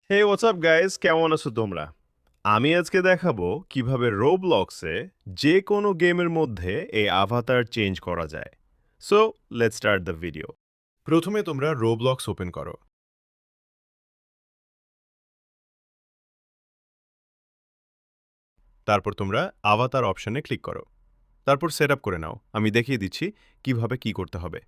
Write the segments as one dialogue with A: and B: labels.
A: হে WhatsApp guys, কেমন আছো তোমরা? আমি আজকে দেখাবো কিভাবে রোবলক্সে যে কোনো গেমের মধ্যে এই আভাতার চেঞ্জ করা যায়। So let's start the video.
B: প্রথমে তোমরা রোবলক্স ওপেন করো। তারপর তোমরা আভাতার অপশনে ক্লিক করো। তারপর সেট আপ করে নাও। আমি দেখিয়ে দিচ্ছি কিভাবে কি করতে হবে।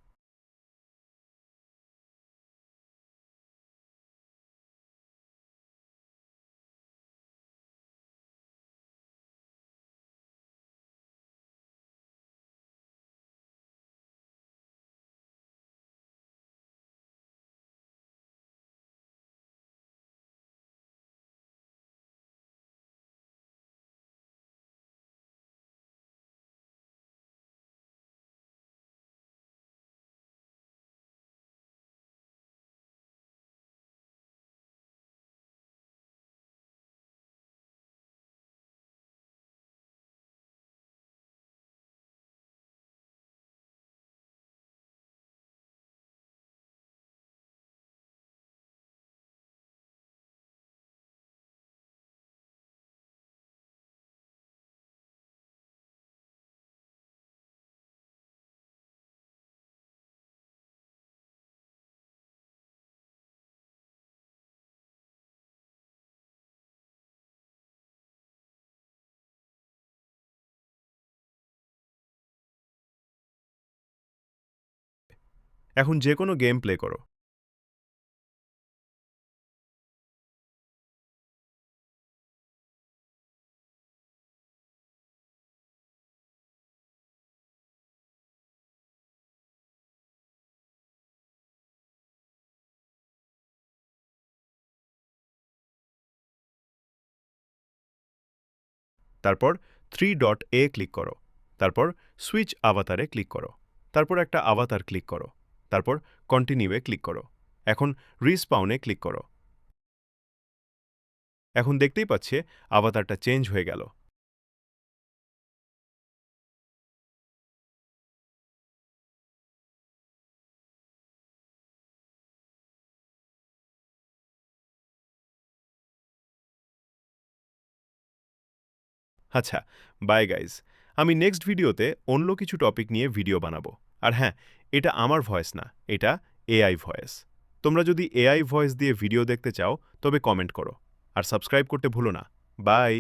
B: এখন যে কোনো গেম প্লে করো। তারপর 3 ডট এ ক্লিক করো। তারপর সুইচ আভাতারে ক্লিক করো। তারপর একটা আভাতার ক্লিক করো। তারপর কন্টিনিউয়ে ক্লিক করো। এখন রিস্পাউনে ক্লিক করো। এখন দেখতেই পাচ্ছে আভাতারটা চেঞ্জ হয়ে গেল। আচ্ছা, বাই গাইজ। আমি নেক্সট ভিডিওতে অন্য কিছু টপিক নিয়ে ভিডিও বানাবো। আর হ্যাঁ, এটা আমার ভয়েস না, এটা এআই ভয়েস। তোমরা যদি এআই ভয়েস দিয়ে ভিডিও দেখতে চাও তবে কমেন্ট করো। আর সাবস্ক্রাইব করতে ভুলো না। বাই।